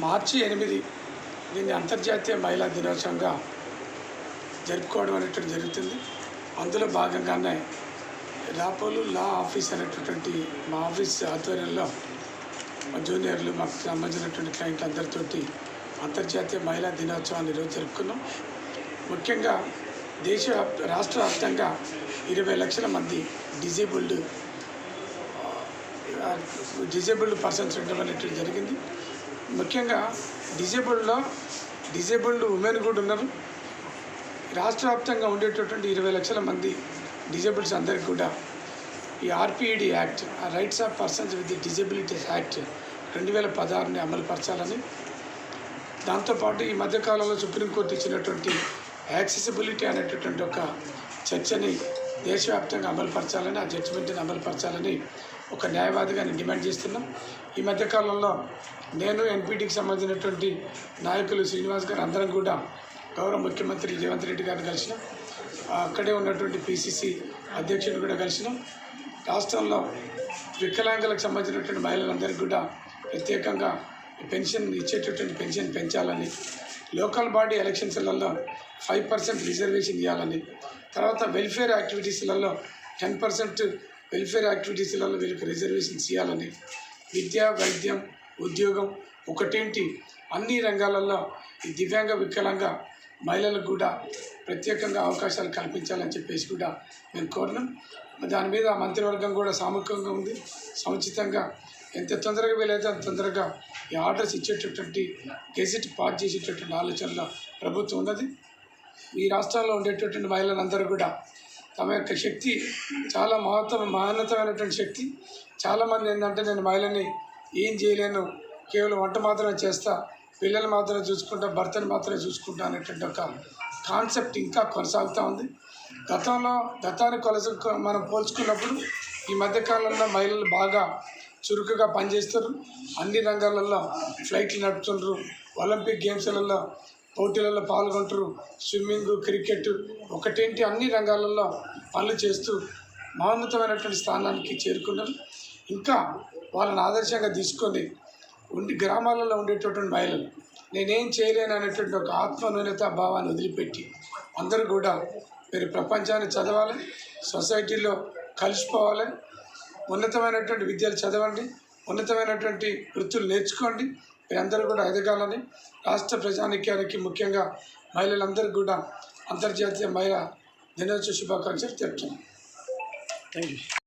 మార్చి 8 దీన్ని అంతర్జాతీయ మహిళా దినోత్సవంగా జరుపుకోవడం అనేటువంటి జరుగుతుంది. అందులో భాగంగానే రాపోలు లా ఆఫీస్ అనేటటువంటి మా ఆఫీస్ ఆధ్వర్యంలో మా జూనియర్లు మాకు సంబంధించినటువంటి క్లయింట్లు అందరితోటి అంతర్జాతీయ మహిళా దినోత్సవాన్ని ఈరోజు జరుపుకున్నాం. ముఖ్యంగా రాష్ట్ర వ్యాప్తంగా 20 లక్షల మంది డిజేబుల్డ్ పర్సన్స్ ఉండడం అనేటువంటి జరిగింది. ముఖ్యంగా డిజేబుల్డ్ ఉమెన్ కూడా ఉన్నారు. రాష్ట్ర వ్యాప్తంగా ఉండేటటువంటి 20 లక్షల మంది డిజేబుల్స్ అందరికీ కూడా ఈ RPED act, rights of persons with disabilities act 2016ని అమలుపరచాలని, దాంతోపాటు ఈ మధ్యకాలంలో సుప్రీంకోర్టు ఇచ్చినటువంటి యాక్సెసిబిలిటీ అనేటటువంటి ఒక చర్చని దేశవ్యాప్తంగా అమలుపరచాలని, ఆ జడ్జిమెంట్ని అమలుపరచాలని ఒక న్యాయవాదిగా నేను డిమాండ్ చేస్తున్నాం. ఈ మధ్యకాలంలో నేను ఎన్పీటీకి సంబంధించినటువంటి నాయకులు శ్రీనివాస్ గారు అందరం కూడా గౌరవ ముఖ్యమంత్రి రేవంత్ రెడ్డి గారిని కలిసినాం. అక్కడే ఉన్నటువంటి పిసిసి అధ్యక్షుడు కూడా కలిసినాం. రాష్ట్రంలో వికలాంగులకు సంబంధించినటువంటి మహిళలందరికీ కూడా ప్రత్యేకంగా పెన్షన్ ఇచ్చేటటువంటి పెన్షన్ పెంచాలని, లోకల్ బాడీ ఎలక్షన్స్లలో 5% రిజర్వేషన్ ఇవ్వాలని, తర్వాత వెల్ఫేర్ యాక్టివిటీస్లలో 10% వెల్ఫేర్ యాక్టివిటీస్లలో వీళ్ళకి రిజర్వేషన్స్ ఇవ్వాలని, విద్య, వైద్యం, ఉద్యోగం ఒకటేంటి అన్ని రంగాలలో ఈ దివ్యాంగ వికలాంగ మహిళలకు కూడా ప్రత్యేకంగా అవకాశాలు కల్పించాలని చెప్పేసి కూడా మేము కోరినాం. దాని మీద మంత్రివర్గం కూడా సాముఖ్యంగా ఉంది. సముచితంగా ఎంత తొందరగా వీలైతే అంత తొందరగా ఈ ఆర్డర్స్ ఇచ్చేటటువంటి గెజిట్ పాస్ చేసేటటువంటి ఆలోచనలో ప్రభుత్వం ఉన్నది. ఈ రాష్ట్రాల్లో ఉండేటటువంటి మహిళలందరూ కూడా తమ యొక్క శక్తి చాలా మహోన్నతమైనటువంటి శక్తి. చాలామంది ఏంటంటే నేను మహిళని ఏం చేయలేను, కేవలం వంట మాత్రమే చేస్తా, పిల్లలు మాత్రమే చూసుకుంటా, భర్తను మాత్రమే చూసుకుంటా అనేటువంటి ఒక కాన్సెప్ట్ ఇంకా కొనసాగుతూ ఉంది. గతాన్ని మనం పోల్చుకున్నప్పుడు ఈ మధ్యకాలంలో మహిళలు బాగా చురుకుగా పనిచేస్తారు. అన్ని రంగాలలో ఫ్లైట్లు నడుపుతుండ్రు, ఒలింపిక్ గేమ్స్లలో పోటీలలో పాల్గొంటారు, స్విమ్మింగ్, క్రికెట్ ఒకటేంటి అన్ని రంగాలలో పనులు చేస్తూ మహోన్నతమైనటువంటి స్థానానికి చేరుకున్నారు. ఇంకా వాళ్ళని ఆదర్శంగా తీసుకొని గ్రామాలలో ఉండేటటువంటి మహిళలు నేనేం చేయలేను అనేటువంటి ఒక ఆత్మన్యూనత భావాన్ని వదిలిపెట్టి అందరూ కూడా మీరు ప్రపంచాన్ని చదవాలి, సొసైటీలో కలిసిపోవాలి, ఉన్నతమైనటువంటి విద్యలు చదవండి, ఉన్నతమైనటువంటి వృత్తులు నేర్చుకోండి, మీరందరూ కూడా ఎదగాలని రాష్ట్ర ప్రజానికానికి ముఖ్యంగా మహిళలందరికీ కూడా అంతర్జాతీయ మహిళా దినోత్సవ శుభాకాంక్షలు తెలుపుతున్నాను. Thank you.